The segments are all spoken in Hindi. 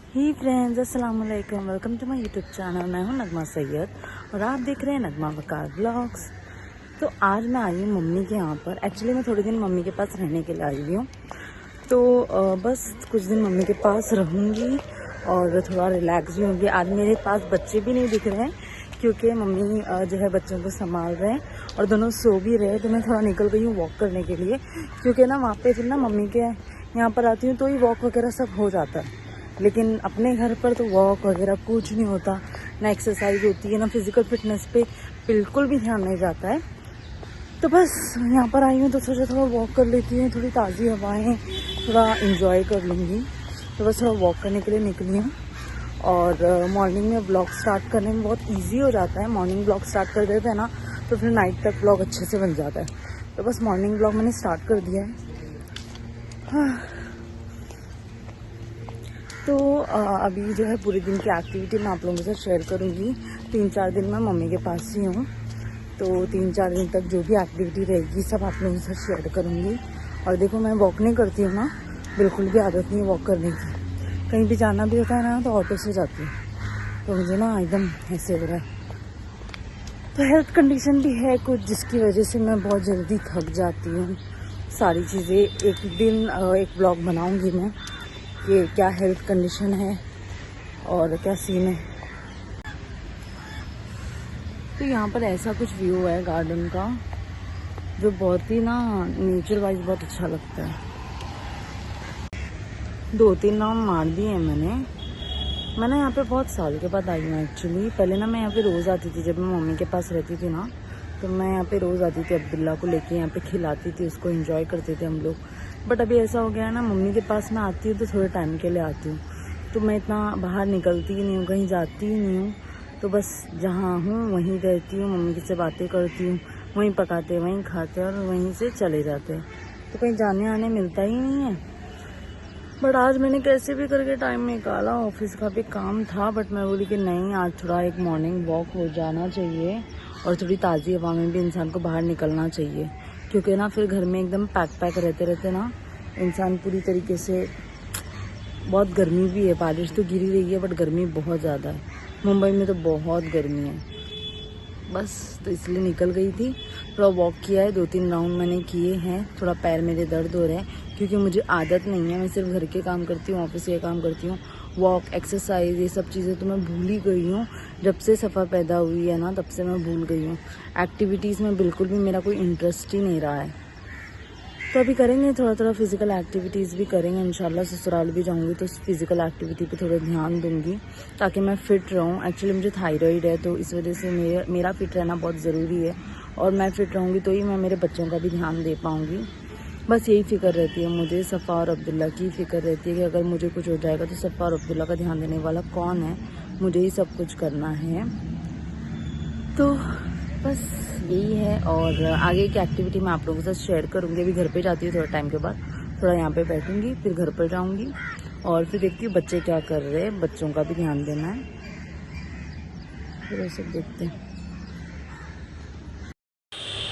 ही फ्रेंड्स, अस्सलाम वालेकुम। Welcome to my YouTube channel. मैं हूं नगमा सैयद और आप देख रहे हैं नगमा वकार ब्लॉग्स। तो आज मैं आई हूँ मम्मी के यहाँ पर। एक्चुअली मैं थोड़े दिन मम्मी के पास रहने के लिए आई हुई हूँ। तो बस कुछ दिन मम्मी के पास रहूँगी और थोड़ा रिलैक्स भी होंगी। आज मेरे पास बच्चे भी नहीं दिख रहे हैं क्योंकि मम्मी जो है बच्चों को संभाल रहे हैं और दोनों सो भी रहे हैं। तो मैं थोड़ा निकल गई हूँ वॉक करने के लिए, क्योंकि ना वहाँ पे फिर ना मम्मी के यहाँ पर आती हूँ तो ही वॉक वगैरह सब हो जाता है। लेकिन अपने घर पर तो वॉक वगैरह कुछ नहीं होता, ना एक्सरसाइज होती है, ना फिज़िकल फिटनेस पे बिल्कुल भी ध्यान नहीं जाता है। तो बस यहाँ पर आई हूँ तो सोचा थोड़ा वॉक कर लेती हूँ, थोड़ी ताज़ी हवाएं थोड़ा इंजॉय कर लूँगी। तो बस थोड़ा वॉक करने के लिए निकली हूँ। और मॉर्निंग में ब्लॉग स्टार्ट करने में बहुत ईजी हो जाता है। मॉर्निंग ब्लॉग स्टार्ट कर देते हैं ना तो फिर नाइट तक ब्लॉग अच्छे से बन जाता है। तो बस मॉर्निंग ब्लॉग मैंने स्टार्ट कर दिया है। तो अभी जो है पूरे दिन की एक्टिविटी मैं आप लोगों के साथ शेयर करूँगी। 3-4 दिन मैं मम्मी के पास ही हूँ, तो 3-4 दिन तक जो भी एक्टिविटी रहेगी सब आप लोगों के साथ शेयर करूँगी। और देखो, मैं वॉक नहीं करती हूँ ना, बिल्कुल भी आदत नहीं है वॉक करने की। कहीं भी जाना भी होता है ना तो ऑटो से जाती हूँ, तो मुझे ना एकदम ऐसे हो रहा है। तो हेल्थ कंडीशन भी है कुछ, जिसकी वजह से मैं बहुत जल्दी थक जाती हूँ। सारी चीज़ें एक दिन एक ब्लॉग बनाऊँगी मैं कि क्या हेल्थ कंडीशन है और क्या सीन है। तो यहाँ पर ऐसा कुछ व्यू है गार्डन का जो बहुत ही ना नेचर वाइज बहुत अच्छा लगता है। 2-3 राउंड मार दिए हैं मैंने यहाँ पे बहुत साल के बाद आई हूँ एक्चुअली। पहले ना मैं यहाँ पे रोज़ आती थी, जब मैं मम्मी के पास रहती थी ना, तो मैं यहाँ पे रोज़ आती थी। अब्दुल्ला को लेके यहाँ पे खिलाती थी, उसको एंजॉय करते थे हम लोग। बट अभी ऐसा हो गया है ना, मम्मी के पास मैं आती हूँ तो थोड़े टाइम के लिए आती हूँ, तो मैं इतना बाहर निकलती ही नहीं हूँ, कहीं जाती ही नहीं हूँ। तो बस जहाँ हूँ वहीं रहती हूँ, मम्मी से बातें करती हूँ, वहीं पकाते वहीं खाते और वहीं से चले जाते हैं। तो कहीं जाने आने मिलता ही नहीं है। बट आज मैंने कैसे भी करके टाइम निकाला, ऑफिस का भी काम था, बट मैं बोली कि नहीं, आज थोड़ा एक मॉर्निंग वॉक हो जाना चाहिए और थोड़ी ताज़ी हवा में भी इंसान को बाहर निकलना चाहिए। क्योंकि ना फिर घर में एकदम पैक रहते रहते ना इंसान पूरी तरीके से, बहुत गर्मी भी है, बारिश तो गिरी रही है बट गर्मी बहुत ज़्यादा है। मुंबई में तो बहुत गर्मी है। बस तो इसलिए निकल गई थी, थोड़ा वॉक किया है, 2-3 राउंड मैंने किए हैं। थोड़ा पैर मेरे दर्द हो रहे हैं क्योंकि मुझे आदत नहीं है, मैं सिर्फ घर के काम करती हूँ, ऑफिस के काम करती हूँ। वॉक, एक्सरसाइज, ये सब चीज़ें तो मैं भूल ही गई हूँ। जब से सफ़ा पैदा हुई है ना तब से मैं भूल गई हूँ। एक्टिविटीज़ में बिल्कुल भी मेरा कोई इंटरेस्ट ही नहीं रहा है। तो अभी करेंगे थोड़ा थोड़ा फिज़िकल एक्टिविटीज़ भी करेंगे इंशाल्लाह। ससुराल भी जाऊंगी तो फिज़िकल एक्टिविटी पे थोड़ा ध्यान दूंगी ताकि मैं फ़िट रहूं। एक्चुअली मुझे थायराइड है, तो इस वजह से मेरा फ़िट रहना बहुत ज़रूरी है। और मैं फ़िट रहूँगी तो ही मैं मेरे बच्चों का भी ध्यान दे पाऊँगी। बस यही फ़िक्र रहती है मुझे, सफ़ा और अब्दुल्ला की फ़िक्र रहती है कि अगर मुझे कुछ हो जाएगा तो सफ़ा और अब्दुल्ला का ध्यान देने वाला कौन है, मुझे ही सब कुछ करना है। तो बस यही है। और आगे की एक्टिविटी मैं आप लोगों के साथ शेयर करूँगी। अभी घर पे जाती हूँ थोड़ा टाइम के बाद, थोड़ा यहाँ पे बैठूँगी, फिर घर पर जाऊँगी और फिर देखती हूँ बच्चे क्या कर रहे हैं, बच्चों का भी ध्यान देना है, फिर वो सब देखते हैं।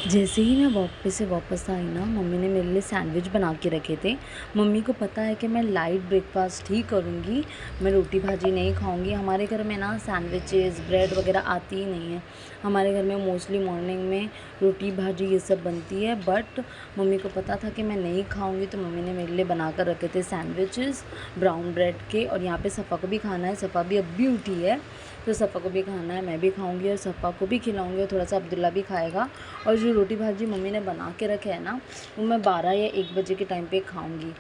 जैसे ही मैं वॉक पे से वापस आई ना, मम्मी ने मेरे लिए सैंडविच बना के रखे थे। मम्मी को पता है कि मैं लाइट ब्रेकफास्ट ही करूँगी, मैं रोटी भाजी नहीं खाऊँगी। हमारे घर में ना सैंडविचेस, ब्रेड वगैरह आती ही नहीं है। हमारे घर में मोस्टली मॉर्निंग में रोटी भाजी ये सब बनती है। बट मम्मी को पता था कि मैं नहीं खाऊँगी, तो मम्मी ने मेरे लिए बना कर रखे थे सैंडविचेस ब्राउन ब्रेड के। और यहाँ पर सफ़ा को भी खाना है, सफ़ा भी अब भी उठी है तो सफ़ा को भी खाना है, मैं भी खाऊंगी और सफ़ा को भी खिलाऊंगी और थोड़ा सा अब्दुल्ला भी खाएगा। और जो रोटी भाजी मम्मी ने बना के रखे है ना, वो मैं 12 या 1 बजे के टाइम पे खाऊंगी।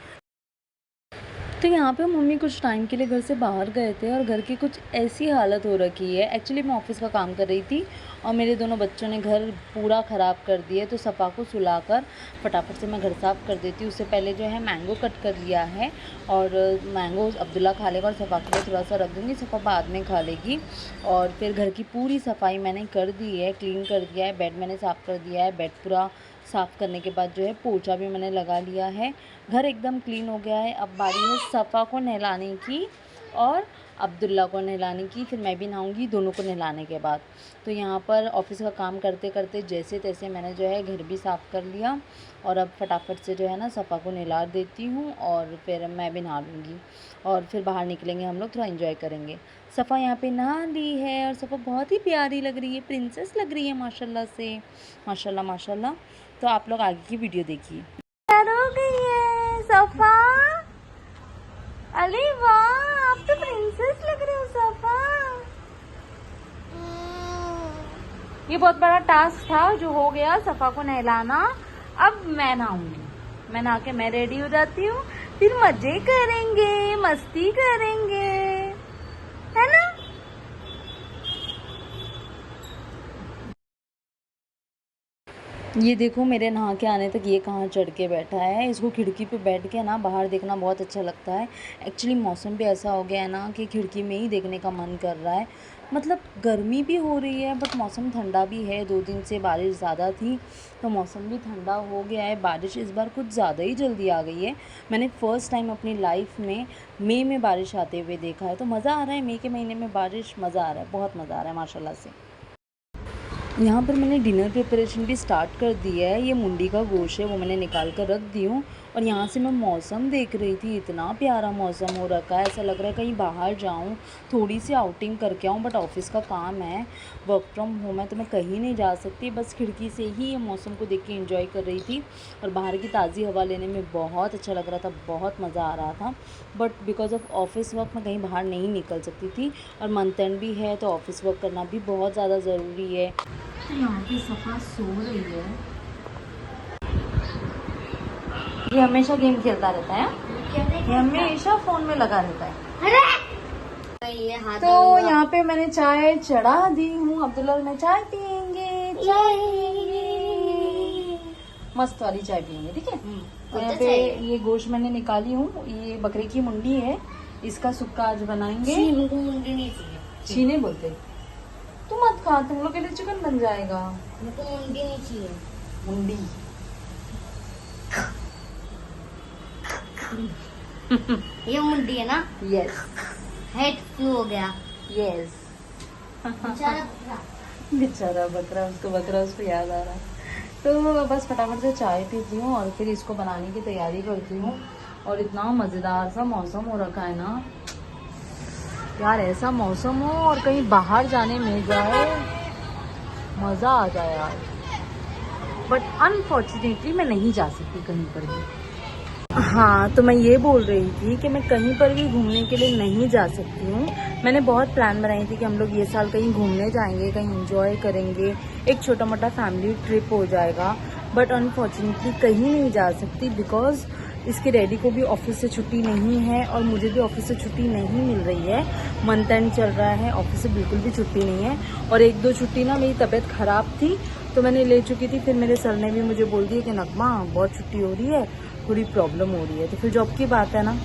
तो यहाँ पे मम्मी कुछ टाइम के लिए घर से बाहर गए थे और घर की कुछ ऐसी हालत हो रखी है। एक्चुअली मैं ऑफिस का काम कर रही थी और मेरे दोनों बच्चों ने घर पूरा ख़राब कर दिया। तो सफ़ा को सुलाकर फटाफट से मैं घर साफ़ कर देती हूँ। उससे पहले जो है मैंगो कट कर लिया है और मैंगो अब्दुल्ला खा लेगा और सफ़ा के लिए थोड़ा सा रख दूँगी, सफ़ा बाद में खा लेगी। और फिर घर की पूरी सफाई मैंने कर दी है, क्लीन कर दिया है, बेड मैंने साफ़ कर दिया है। बेड पूरा साफ़ करने के बाद जो है पोछा भी मैंने लगा लिया है, घर एकदम क्लीन हो गया है। अब बारी है सफ़ा को नहलाने की और अब्दुल्ला को नहलाने की, फिर मैं भी नहाऊंगी दोनों को नहलाने के बाद। तो यहाँ पर ऑफिस का काम करते करते जैसे तैसे मैंने जो है घर भी साफ़ कर लिया और अब फटाफट से जो है ना सफ़ा को नहला देती हूँ और फिर मैं भी नहा लूँगी और फिर बाहर निकलेंगे हम लोग, थोड़ा एंजॉय करेंगे। सफ़ा यहाँ पे नहा ली है और सफ़ा बहुत ही प्यारी लग रही है, प्रिंसेस लग रही है माशाल्लाह से, माशाल्लाह माशाल्लाह। तो आप लोग आगे की वीडियो देखिए। तैयार हो गई है सफ़ा। अरे वाह, आप तो प्रिंसेस लग रहे हो सफ़ा। ये बहुत बड़ा टास्क था जो हो गया, सफ़ा को नहलाना। अब मैं नहाऊंगी, मैं नहा के मैं रेडी हो जाती हूँ, फिर मजे करेंगे, मस्ती करेंगे, है ना। ये देखो मेरे नहा के आने तक ये कहाँ चढ़ के बैठा है। इसको खिड़की पे बैठ के ना बाहर देखना बहुत अच्छा लगता है। एक्चुअली मौसम भी ऐसा हो गया है ना कि खिड़की में ही देखने का मन कर रहा है। मतलब गर्मी भी हो रही है बट मौसम ठंडा भी है। 2 दिन से बारिश ज़्यादा थी तो मौसम भी ठंडा हो गया है। बारिश इस बार कुछ ज़्यादा ही जल्दी आ गई है। मैंने फ़र्स्ट टाइम अपनी लाइफ में मई में बारिश आते हुए देखा है, तो मज़ा आ रहा है। मई के महीने में बारिश, मज़ा आ रहा है, बहुत मज़ा आ रहा है माशाल्लाह से। यहाँ पर मैंने डिनर प्रिपरेशन भी स्टार्ट कर दिया है। ये मुंडी का गोश्त है, वो मैंने निकाल कर रख दी हूँ और यहाँ से मैं मौसम देख रही थी। इतना प्यारा मौसम हो रखा है, ऐसा लग रहा है कहीं बाहर जाऊँ, थोड़ी सी आउटिंग करके आऊँ, बट ऑफिस का काम है, वर्क फ्रॉम होम है, तो मैं कहीं नहीं जा सकती। बस खिड़की से ही ये मौसम को देख के एंजॉय कर रही थी और बाहर की ताज़ी हवा लेने में बहुत अच्छा लग रहा था, बहुत मज़ा आ रहा था। But because of office work मैं कहीं बाहर नहीं निकल सकती थी और मंथ एंड भी है तो ऑफिस वर्क करना भी बहुत ज़्यादा ज़रूरी है। तो यहाँ पे सफ़ा सो रही है। ये हमेशा गेम खेलता रहता है, ये हमेशा फ़ोन में लगा रहता है। तो यहाँ पे मैंने चाय चढ़ा दी हूँ, अब्दुल्ला में चाय पियेंगे, चाय पियेंगे, मस्त वाली चाय पियेंगे, ठीक है। और यहाँ पे ये गोश्त मैंने निकाली हूँ, ये बकरे की मुंडी है, इसका सुक्का आज बनाएंगे। मुंडी नहीं चाहिए, छीने बोलते। तुम मत खा, तुम लोग के लिए चिकन बन जाएगा। मुझे मुंडी नहीं चाहिए, मुंडी। ये मुंडी है ना? यस। हेड क्यों हो गया? यस। बेचारा बकरा, उसको याद आ रहा है। तो बस फटाफट से चाय पीती हूँ और फिर इसको बनाने की तैयारी करती हूँ। और इतना मज़ेदार सा मौसम हो रखा है ना यार, ऐसा मौसम हो और कहीं बाहर जाने मिल जाए, मज़ा आ जाए यार। बट अनफॉर्चुनेटली मैं नहीं जा सकती कहीं पर भी। हाँ, तो मैं ये बोल रही थी कि मैं कहीं पर भी घूमने के लिए नहीं जा सकती हूँ। मैंने बहुत प्लान बनाई थी कि हम लोग ये साल कहीं घूमने जाएंगे, कहीं एंजॉय करेंगे, एक छोटा मोटा फैमिली ट्रिप हो जाएगा। बट अनफॉर्चुनेटली कहीं नहीं जा सकती बिकॉज इसके डैडी को भी ऑफिस से छुट्टी नहीं है और मुझे भी ऑफिस से छुट्टी नहीं मिल रही है। मंथ एंड चल रहा है, ऑफिस से बिल्कुल भी छुट्टी नहीं है। और 1-2 छुट्टी ना मेरी तबीयत ख़राब थी तो मैंने ले चुकी थी, फिर मेरे सर ने भी मुझे बोल दिया कि नगमा बहुत छुट्टी हो रही है, थोड़ी प्रॉब्लम हो रही है। तो फिर जॉब की बात है ना,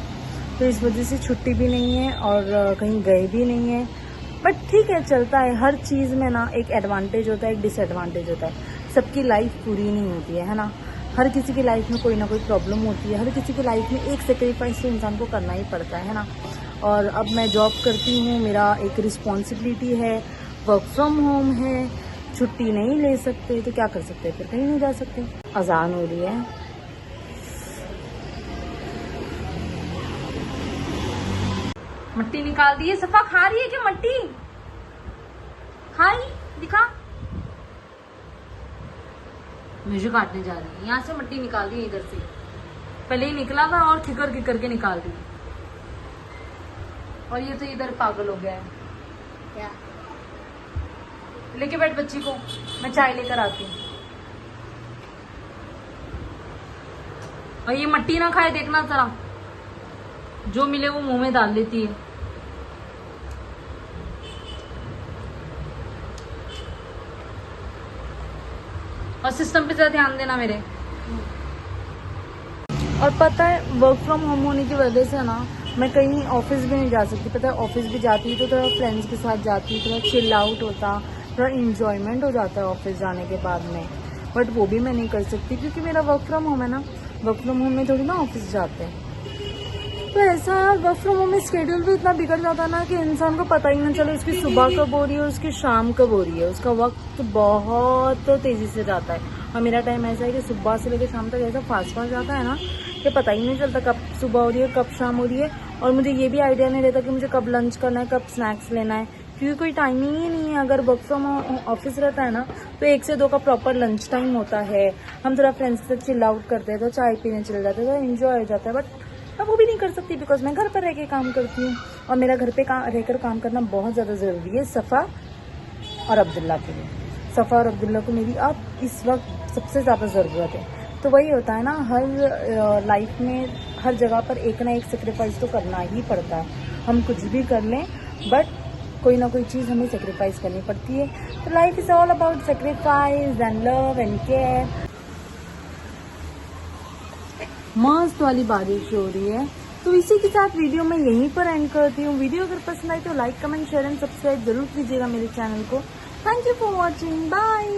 तो इस वजह से छुट्टी भी नहीं है और कहीं गए भी नहीं है। बट ठीक है, चलता है। हर चीज़ में ना एक एडवांटेज होता है, एक डिसएडवांटेज होता है। सबकी लाइफ पूरी नहीं होती है ना। हर किसी की लाइफ में कोई ना कोई प्रॉब्लम होती है, हर किसी की लाइफ में एक सेक्रीफाइस तो इंसान को करना ही पड़ता है ना। और अब मैं जॉब करती हूँ, मेरा एक रिस्पॉन्सिबिलिटी है, वर्क फ्रॉम होम है, छुट्टी नहीं ले सकते तो क्या कर सकते, फिर कहीं नहीं जा सकते। अजान हो रही है। मट्टी निकाल दी है। सफा खा रही है क्या मट्टी? खाई, दिखा। मुझे काटने जा रही है, यहाँ से मट्टी निकाल दी इधर से, पहले ही निकला था और खिकर खिकर के निकाल दी। और ये तो इधर पागल हो गया है। क्या? लेके बैठ बच्ची को, मैं चाय लेकर आती हूँ। और ये मट्टी ना खाए, देखना जरा, जो मिले वो मुंह में डाल लेती है। और सिस्टम पे जरा ध्यान देना मेरे। और पता है वर्क फ्रॉम होम होने की वजह से ना मैं कहीं ऑफिस भी नहीं जा सकती। पता है ऑफिस भी जाती तो थोड़ा फ्रेंड्स के साथ जाती, थोड़ा चिल आउट होता, थोड़ा इंजॉयमेंट हो जाता है ऑफिस जाने के बाद में। बट वो भी मैं नहीं कर सकती क्योंकि मेरा वर्क फ्रॉम होम है ना। वर्क फ्रॉम होम में थोड़ी ना ऑफिस जाते हैं। तो ऐसा यार वर्क फ्रॉम होम में स्केड्यूल भी इतना बिगड़ जाता है ना कि इंसान को पता ही ना चले उसकी सुबह कब हो रही है, उसकी शाम कब हो रही है। उसका वक्त बहुत तेजी से जाता है। और मेरा टाइम ऐसा है कि सुबह से लेकर शाम तक ऐसा फास्ट जाता है ना कि पता ही नहीं चलता कब सुबह हो रही है, कब शाम हो रही है। और मुझे ये भी आइडिया नहीं रहता कि मुझे कब लंच करना है, कब स्नैक्स लेना है, क्योंकि कोई टाइमिंग ही नहीं है। अगर वर्क फ्रॉम ऑफिस रहता है ना तो 1 से 2 का प्रॉपर लंच टाइम होता है। हम थोड़ा फ्रेंड्स के साथ चिल आउट करते हैं, तो चाय पीने चले जाते हैं, तो एंजॉय हो जाता है। बट मैं वो भी नहीं कर सकती बिकॉज मैं घर पर रह के काम करती हूँ। और मेरा घर पे रहकर काम करना बहुत ज़्यादा ज़रूरी है सफ़ा और अब्दुल्ला के लिए। सफ़ा और अब्दुल्ला को मेरी अब इस वक्त सबसे ज़्यादा ज़रूरत है। तो वही होता है ना, हर लाइफ में हर जगह पर एक ना एक सेक्रीफाइस तो करना ही पड़ता है। हम कुछ भी कर लें बट कोई ना कोई चीज़ हमें सेक्रीफाइस करनी पड़ती है। तो life is all about sacrifice and love and care. मस्त वाली बारिश हो रही है। तो इसी के साथ वीडियो मैं यहीं पर एंड करती हूँ। वीडियो अगर पसंद आई तो like comment share and subscribe जरूर कीजिएगा मेरे चैनल को। Thank you for watching, bye.